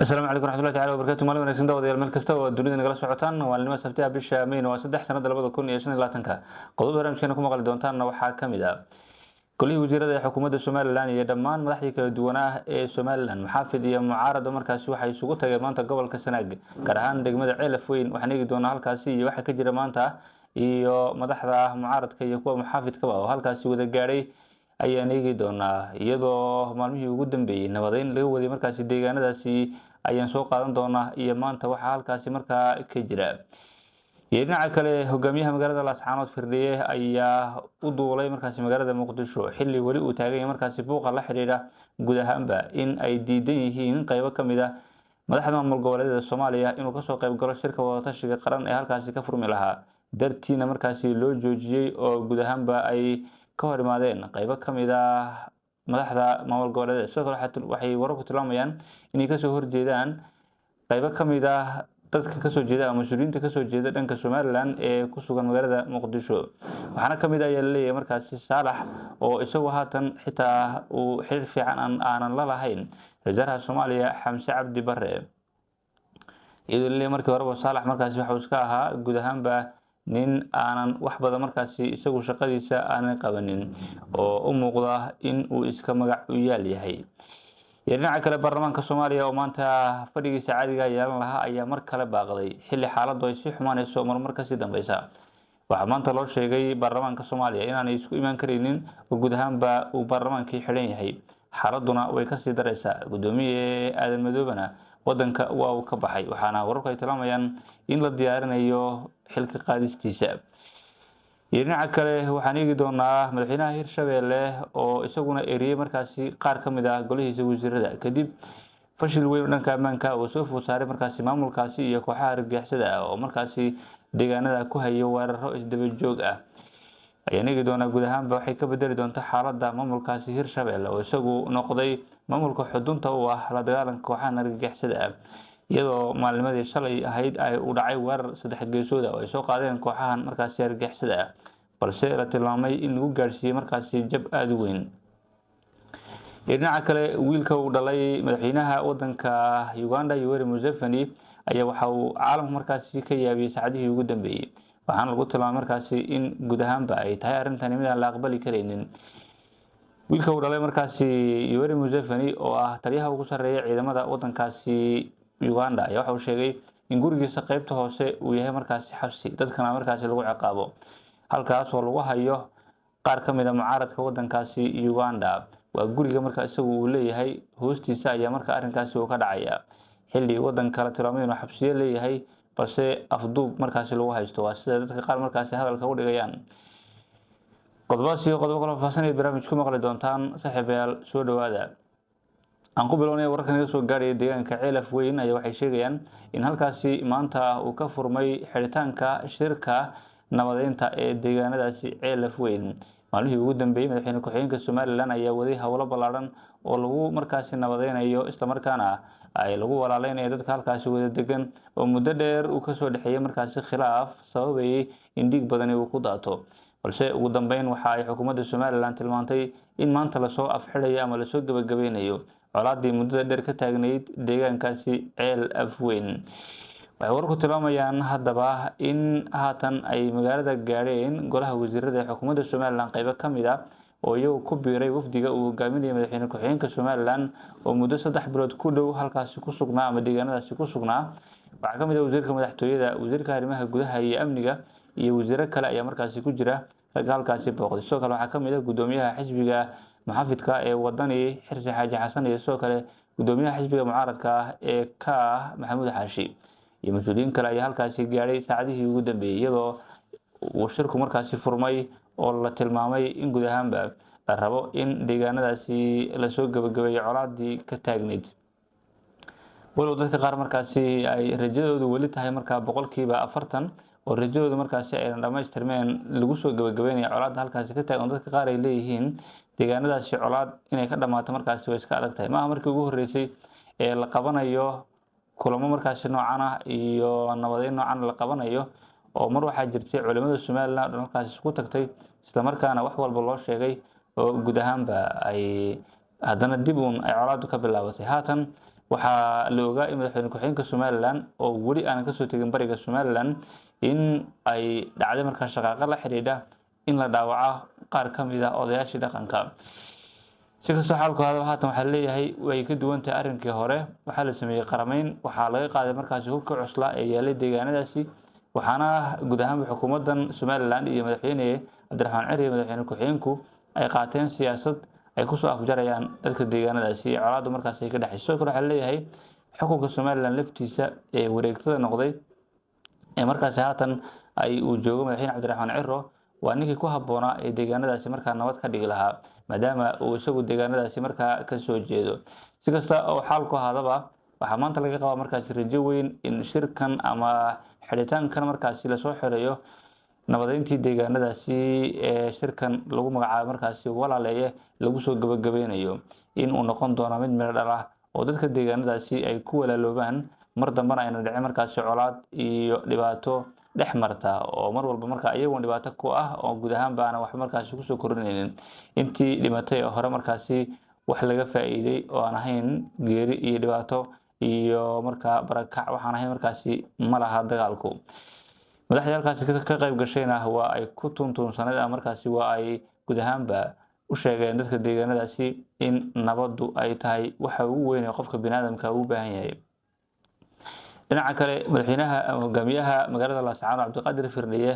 السلام عليكم ورحمة الله تعالى وبركاته مaalin wanaagsan daawadayaal meel kasta oo dunida nagala socotaan waa nimo sabti ah bisha May waa 3 sanad 2025 qodobada barnaamijkeena ku maqli doontaan waxaa kamid ah kulliye wasiirada ee xukuumadda Soomaaliland iyo dhammaan madaxdii kala duwan ee Soomaaliland maxaafid iyo mucaarad markaasi waxay isugu tageen maanta gobolka Sanaag gaar ahaan degmada Ceelaf Weyn waxaan eegi doonaa halkaasi iyo waxa ka jira maanta iyo madaxda mucaaradka iyo kuwa maxaafidka oo halkaasi wada gaaray ayaan eegi doonaa iyadoo maalmihii ugu dambeeyay nabadeyn laga waday markaasi deegaanadaasi ayaan soo qaadan doonaa iyo maanta waxa halkaasi markaa ka jira dhinaca kale hogaamiyaha magaalada Laascaanood Firdhiye ayaa u duulay markaasi magaalada Muqdisho xilli wali uu taagan yahay markaasi buuqa la xiriira guud ahaanba in ay diidan yihiin qaybo kamid ah madaxda maamul goboleedyada Soomaaliya inuu ka soo qayb galo shirka wada tashiga qaran ee halkaasi ka furmi lahaa dartiina markaasi loo joojiyay oo guud ahaanba ay ka hor imaadeen qaybo kamid ah madaxda maamul goboleedyada sidoo kale waxay wararku tilmaamayaan inay ka soo horjeedaan qaybo kamid ah dadka ka soo jeeda mas'uuliyiinta ka soo jeeda dhanka Soomaaliland ee ku sugan magaalada Muqdisho waxaana kamid ah leeyahay markaasi Saalax oo isagu haatan xitaa uu xiriir fiican aanan la lahayn wasaaraha Soomaaliya Xamse Cabdi Barre iyadoo leeyahay markii hore Saalax markaasi waxa uu iska ahaa guud ahaanba nin aanan wax badan markaasi isagu shaqadiisa aanan qabanin oo u muuqda in uu iska magac u yahay dhinaca kale baarlamaanka Soomaaliya oo maanta fadhigiisa caadiga yeelan lahaa ayaa mar kale baaqday xilli xaaladdu ay si xumaanayso marmar ka sii dambaysa waxa maanta loo sheegay baarlamaanka Soomaaliya inaanay isku imaan kareynin oo guud ahaanba uu baarlamaankii xidhan yahay xaaladuna way ka sii daraysaa gudoomiye Aadan Madoobana wadanka waa uu ka baxay waxaana wararku ay tilmaamayaan in la diyaarinayo xilka qaadistiisa dhinaca kale waxaan eegi doonaa madaxweynaha Hirshabelle oo isaguna eriyay markaasi qaar kamid ah golihiisa wasiirada kadib fashil weyn dhanka ammaanka oo soo food saaray markaasi maamulkaasi iyo kooxaha argagixisada oo markaasi deegaanada ku hayo weeraro isdaba joog ah ayaan eegi doonaa guud ahaanba waxay ka bedeli doontaa xaaladda maamulkaasi Hirshabelle oo isagu noqday maamulka xudunta u ah la dagaalanka kooxaha argagixisada iyadoo maalmadii shalay ahayd ay u dhacay weerar saddex geesood oo ay soo qaadeen kooxahan markaasi argagixisada balse la tilmaamay in lagu gaarsiiyay markaasi jab aad u weyn dhinaca kale wiilka uu dhalay madaxweynaha wadanka Uganda Yoweri Museveni ayaa waxa uu caalamka markaasi ka yaabiyay saacadihii ugu dambeeyay waxaana lagu tilmaamay markaasi in guud ahaanba ay tahay arrintan mid aan la aqbali kareynin wiilka uu dhalay markaasi Yoweri Museveni oo ah taliyaha ugu sareeya ciidamada wadankaasi Uganda ayaa waxa uu sheegay in gurigiisa qaybta hoose uu yahay markaasi xabsi dadkana markaasi lagu ciqaabo halkaas oo lagu hayo qaar kamid ah mucaaradka wadankaasi Uganda waa guriga markaas isagu uu leeyahay hoostiisa ayaa markaa arrinkaasi uu ka dhacaya xilli wadanka la tilmaamay inuu xabsiye leeyahay balse afduub markaasi lagu haysto waa sida dadka qaar markaasi hadalka u dhigayaan qodobo kala faahfaahsan barnaamijku maqli doontaan saaxiibayaal soo dhawaada aan ku bilownay wararka naga soo gaaray deegaanka Ceelaf Weyn ayaa waxay sheegayaan in halkaasi maanta uu ka furmay xiritaanka shirka nabadeynta ee deegaanadaasi Ceelaf Weyn maalmihii ugu dambeeyay madaxweyne ku-xigeenka Soomaaliland ayaa waday hawlo ballaaran oo lagu markaasi nabadeynayo isla markaana ay lagu walaaleynayo dadka halkaasi wada degan oo muddo dheer uu ka soo dhaxeeyay markaasi khilaaf sababay in dhiig badan uu ku daato balse ugu dambeyn waxa ay xukuumadda Soomaaliland tilmaantay in maanta la soo afxirayo ama la soo gabagabeynayo colaadii muddada dheer ka taagnayd deegaankaasi Ceelaf Weyn waxay warku tilmaamayaan haddaba in haatan ay magaalada gaareen golaha wasiirada ee xukuumadda Soomaaliland qaybo kamid ah oo iyagu ku biiray wafdiga uu hogaaminayay madaxweyne ku-xigeenka Soomaaliland oo muddo 3 bilood ku dhow halkaasi ku sugnaa ama deegaanadaasi ku sugnaa waxa kamid ah wasiirka madaxtooyada wasiirka arrimaha gudaha iyo amniga iyo wasiiro kale ayaa markaasi ku jira halkaasi booqday sidoo kale waxa kamid ah gudoomiyaha xisbiga maxaafidka ee wadani Xirsi Xaaji Xasan iyo sidoo kale gudoomiyaha xisbiga mucaaradka ee ka Maxamuud Xaashi iyo mas'uuliyiin kale ayaa halkaasi gaaray saacadihii ugu dambeeyay iyadoo uu shirku markaasi furmay oo la tilmaamay in guud ahaanba la rabo in deegaanadaasi la soo gabagabeeyo colaadii ka taagnayd walow dadka qaar markaasi ay rajadoodu wali tahay markaa 40% oo rajadoodu markaasi ay dhamaystirmeen lagu soo gabagabeeyo colaadda halkaasi ka taagan dadka qaar ay leeyihiin deegaanadaasi colaad inay ka dhamaato markaasi way iska adag tahay maaha markii ugu horeysay ee la qabanayo kulamo markaasi noocan ah iyo nabadeyn noocan la qabanayo oo mar waxa jirtay culimada Soomaaliland oo halkaasi isku tagtay isla markaana wax walba loo sheegay oo guud ahaanba ay haddana dib ay colaadu ka bilaabatay haatan waxaa la ogaa in madaxweyne ku-xigeenka Somaliland oo weli aan ka soo tegin bariga Somaliland in ay dhacday markaa shaqaaqa la xiriidha in la dhaawaco qaar ka mid ah odayaashii dhaqanka. si kastoo xaalku hada haatan waxaa leeyahay way ka duwan tahay arrinkii hore, waxaa la sameeyey qarameyn, waxaa laga qaaday markaasi hubka cusla ee yaalay deegaanadaasi, waxaana guud ahaan xukuumadan Somaliland iyo madaxweyne Cabdiraxmaan Cali iyo madaxweyne ku-xigeenku ay qaateen siyaasad ay ku soo afjarayaan dadka deegaanadaasi colaaddu markaas ay ka dhaxayso. Sidoo kale waxaa leeyahay xukunka Somaliland laftiisa ee wareegtada noqday ee markaas haatan ay uu joogo madaxweyne Cabdiraxmaan Cali waa ninkii ku habboonaa ee deegaanadaasi markaa nabad ka dhigi lahaa, maadaama uu isagu deegaanadaasi markaa ka soo jeedo. si kasta oo xaalku hadaba waxaa maanta laga qabaa markaasi rajo weyn in shirkan ama xidhitaankan markaasi lasoo xireeyo nabadeyntii deegaanadaasi ee shirkan lagu magacaabo markaasi walaaleeye lagu soo gabagabeynayo in uu noqon doono mid meel dhal ah oo dadka deegaanadaasi ay ku walaaloobaan, mar dambana ayna dhicin markaasi colaad iyo dhibaato dhex marta oo mar walba markaa iyagoon dhibaato ku ah oo guud ahaan baana wax markaasi kusoo korinaynin. intii dhimatay oo hore markaasi wax laga faa'iiday oo aan ahayn geeri iyo dhibaato iyo markaa barakac waxaan ahayn markaasi ma laha dagaalku. madaxda halkaasi ka qayb gashayna waa ay ku tuntuunsanad markaasi waa ay guud ahaanba u sheegeen dadka deegaanadaasi in nabaddu ay tahay waxa ugu weyn ee qofka bini'aadamka u baahan yahay. dhinaca kale madaxweynaha hogaamiyaha magaalada Laascaanood Cabdiqaadir Firdhiye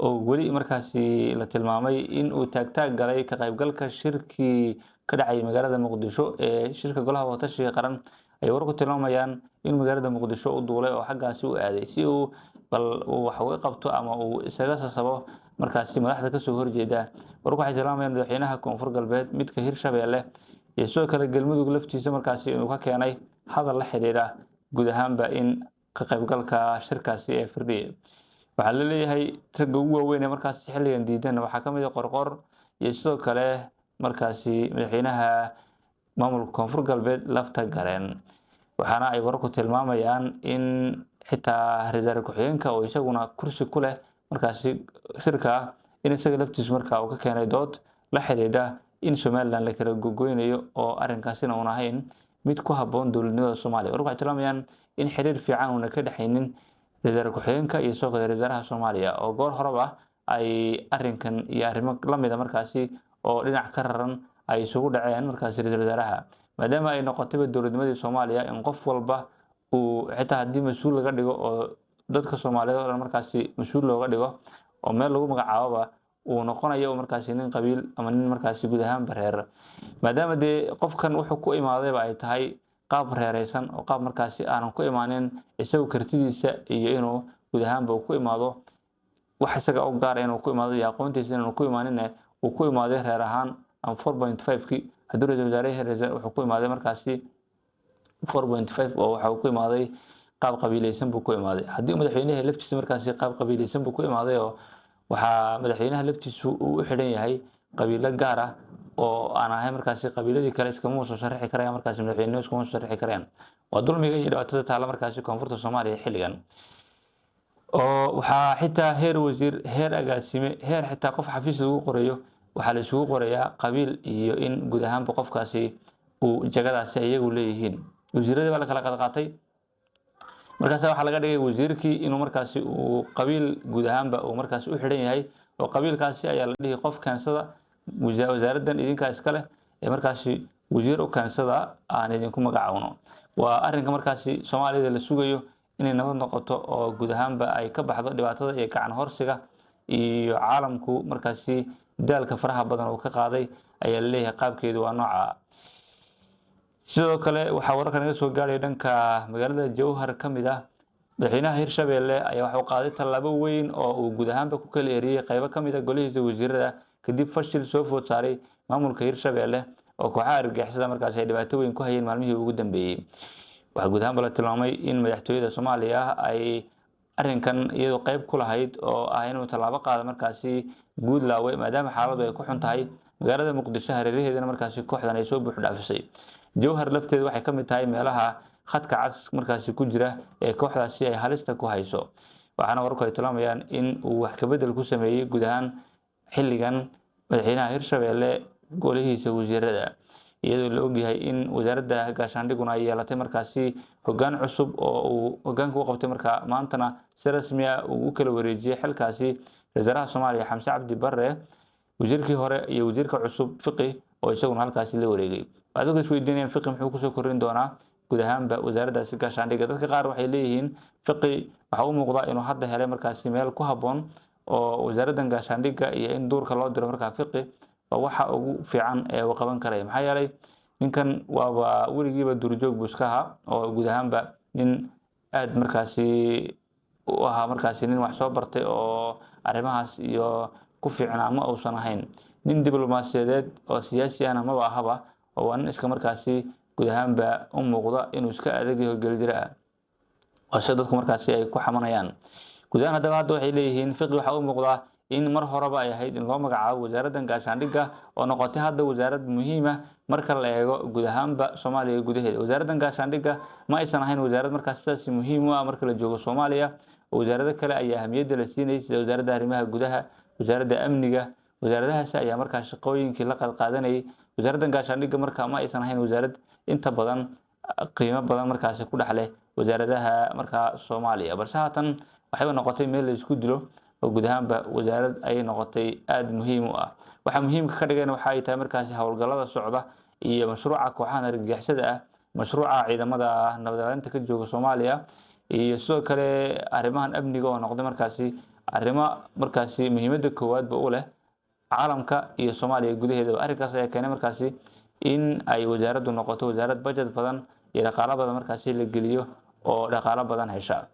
oo weli markaasi la tilmaamay in uu taagtaag galay ka qaybgalka shirkii ka dhacay magaalada Muqdisho ee shirka golaha wadatashiga qaran ay war ku tilmaamayaan in magaalada Muqdisho u duulay oo xaggaasi u aaday si uu bal wax uga qabto ama uu isaga sasabo markaasi madaxda ka soo horjeeda. warku waxay tilmaamayaan madaxweynaha Koonfur Galbeed midka Hirshabeelle iyo sidoo kale Galmudug laftiisa markaasi inuu ka keenay hadal la xiriira guud ahaanba in ka qaybgalka shirkaasi ee Firdhiye. waxaa la leeyahay ragga ugu waaweyn ee markaasi xilligan diidan waxaa ka mid ah Qorqor iyo sidoo kale markaasi madaxweynaha maamulka Koonfur Galbeed lafta galeen, waxaana ay warku tilmaamayaan in xitaa ra'iisul ku-xigeenka oo isaguna kursi ku leh markaasi shirka in isaga laftiisu markaa uu ka keenay dood la xiriidha in Somaliland la kala gogoynayo oo arrinkaasina uun ahayn mid ku habboon dowladnimada Soomaaliya. warku waxay tilmaamayaan in xiriir fiican uuna ka dhaxaynin ra'iisul ku-xigeenka iyo sidoo kale ra'iisul wasaaraha Soomaaliya oo goor horeba ay arrinkan iyo arrimo la mid ah markaasi oo dhinac ka raran ay isugu dhaceen markaasi ra'iisul wasaaraha, maadaama ay noqotay dowladnimadii Soomaaliya in qof walba uu xitaa haddii mas'uul laga dhigo oo dadka Soomaaliyeed oo dhan markaasi mas'uul looga dhigo oo meel lagu magacaabo uu noqonayo markaasi nin qabiil ama nin markaasi guud ahaan bareer, maadaama dee qofkan wuxuu ku imaadayba ay tahay qaab reeraysan oo qaab markaasi aanan ku imaanin isagu kartidiisa iyo inuu guud ahaanba uu ku imaado wax isaga u gaar inuu ku imaado iyo aqoontiisa inuu ku imaanin uu ku imaaday reer ahaan ama 4.5 haddii ra'iisul wasaaraha wuxuu ku imaaday markaasi 4.5 oo waxa uu ku imaaday qaab qabiilaysan buu ku imaaday. haddii madaxweynaha laftiisa markaasi qaab qabiilaysan buu ku imaaday oo waxa madaxweynaha laftiisu uu u xidhan yahay qabiilo gaar ah oo aan ahayn markaasi qabiiladii kale iskama soo sharxi karayaan markaasi madaxweynuhu iskama soo sharxi karayaan. waa dulmiga iyo dhibaatada taala markaasi koonfurta Soomaaliya xilligan oo waxaa xitaa heer wasiir heer agaasime heer xitaa qof xafiis lagu qorayo waxaa la isugu qorayaa qabiil iyo in guud ahaanba qofkaasi uu jagadaasi iyagu leeyihiin. wasiiradii baa la kala qaatay markaas waxaa laga dhigay wasiirkii inuu markaasi uu qabiil guud ahaanba uu markaasi u xidhan yahay oo qabiilkaasi ayaa la dhihi qof kaansada wasaaraddan idinka iska leh ee markaasi wasiir u kaansada aan idinku magacaawno. waa arrinka markaasi Soomaalida la sugayo inay nabad noqoto oo guud ahaanba ay ka baxdo dhibaatada iyo gacan horsiga iyo caalamku markaasi daalka faraha badan oo ka qaaday ayaa la leeyahay qaabkeedu waa nooca. sidoo kale waxaa wararka naga soo gaaray dhanka magaalada Jowhar ka mid ah madaxweynaha Hirshabeelle ayaa waxa uu qaaday tallaabo weyn oo uu guud ahaanba ku kala eriyay qaybo ka mid ah golihiisa wasiirada kadib fashil soo food saaray maamulka Hirshabeelle oo kooxaha argagixisada markaasi ay dhibaato weyn ku hayeen maalmihii ugu dambeeyay. waxaa guud ahaanba la tilmaamay in madaxtooyada Soomaaliya ay arrinkan iyadoo qayb ku lahayd oo ah inuu tallaabo qaado markaasi guud laaway maadaama xaaladdu ay ku xun tahay magaalada Muqdisho hareeraheedana markaasi kooxdan ay soo buux dhaafisay. Jowhar lafteedu waxay ka mid tahay meelaha khadka cas markaasi ku jira ee kooxdaasi ay halista ku hayso, waxaana wararku ay tilmaamayaan in uu wax ka bedel ku sameeyay guud ahaan xilligan madaxweynaha Hirshabeelle golihiisa wasiirada. iyadoo la ogyahay in wasaaradda gaashaandhiguna ay yeelatay markaasi hoggaan cusub oo uu hoggaanka u qabtay markaa maantana si rasmi ah uu u kala wareejiyay xilkaasi wasaaraha Soomaaliya Xamse Cabdi Barre wasiirkii hore iyo wasiirka cusub Fiqi oo isaguna halkaasi la wareegay. Waxaad uga isweydiinayaan Fiqi muxuu kusoo kordhin doonaa guud ahaanba wasaaraddaasi gaashaandhigga. Dadka qaar waxay leeyihiin Fiqi waxa uu muuqdaa inuu hadda helay markaasi meel ku habboon oo wasaaraddan gaashaandhigga iyo in duurka loo diro markaa Fiqi waa waxa ugu fiican ee uu qaban karay. maxaa yeelay ninkan waaba weligiiba duurjoog buu iska ahaa oo guud ahaanba nin aad markaasi u ahaa markaasi nin wax soo bartay oo arrimahaas iyo ku fiicnaa ma uusan ahayn. nin diblomaasiyadeed oo siyaasi ahna maba ahaba oo waa nin iska markaasi guud ahaanba u muuqda inuu iska adag yahay geldira ah oo sida dadku markaasi ay ku xamanayaan. guud ahaan haddaba hadda waxay leeyihiin Fiqi waxa uu muuqdaa in mar horeba ay ahayd in loo magacaabo wasaaraddan gaashaandhigga oo noqotay hadda wasaarad muhiim ah marka la eego guud ahaanba Soomaaliya gudaheeda. wasaaraddan gaashaandhigga ma aysan ahayn wasaarad markaas sidaas muhiim u ah marka la joogo Soomaaliya. wasaarado kale ayaa ahmiyadda la siinayay sida wasaaradda arrimaha gudaha, wasaaradda amniga. wasaaradahaas ayaa markaas shaqooyinkii la qaadanayay. wasaaraddan gaashaandhigga marka ma aysan ahayn wasaarad inta badan qiimo badan markaasi ku dhaxlay wasaaradaha markaa Soomaaliya, balse haatan waxay noqotay meel la isku dilo oo guud ahaanba wasaarad ay noqotay aad muhiim u ah. waxa muhiimka ka dhigayna waxa ay tahay markaasi howlgallada socda iyo mashruuca kooxaha argagixisada ah, mashruuca ciidamada nabadgelyada ka jooga Soomaaliya iyo sidoo kale arrimahan amniga oo noqday markaasi arrimo markaasi muhiimadda koowaad u leh caalamka iyo Soomaaliya gudaheeda. arrinkaas ayaa keenay markaasi in ay wasaaraddu noqoto wasaarad budget badan iyo dhaqaale badan markaasi la geliyo oo dhaqaale badan hesha.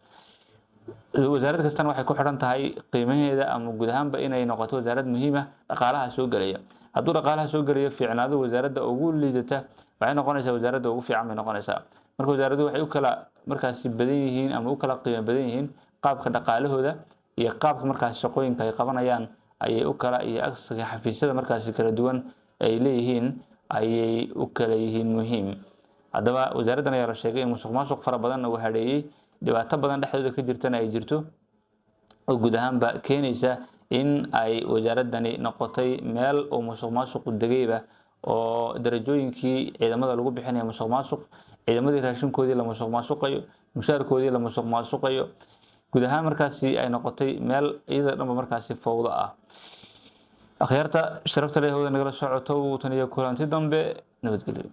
wasaarad kastana waxay ku xiran tahay qiimaheeda ama guud ahaanba inay noqoto wasaarad muhiim ah dhaqaalaha soo galaya. hadduu dhaqaalaha soo galayo fiicnaado wasaaradda ugu liidata waxay noqonaysaa wasaaradda ugu fiican bay noqonaysaa. marka wasaaraddu waxay u kala markaasi badan yihiin ama u kala qiimo badan yihiin qaabka dhaqaalahooda iyo qaabka markaasi shaqooyinka ay qabanayaan ayay u kala iyo agsiga xafiisyada markaasi kala duwan ay leeyihiin ayay u kala yihiin muhiim. haddaba wasaaraddan ayaa la sheegay in musuqmaasuq fara badan uu hareeyay, dhibaato badan dhexdooda ka jirtana ay jirto oo guud ahaanba keenaysa in ay wasaaraddani noqotay meel uu musuqmaasuqu degayba oo darajooyinkii ciidamada lagu bixinayo musuqmaasuq, ciidamadii raashinkoodii la musuqmaasuqayo, mushaarkoodii la musuqmaasuqayo. guud ahaan markaasi ay noqotay meel iyada dhanba markaasi fowdo ah. akhyaarta sharafta leh hawada nagala socoto tan iyo kulanti dambe nabadgelyo.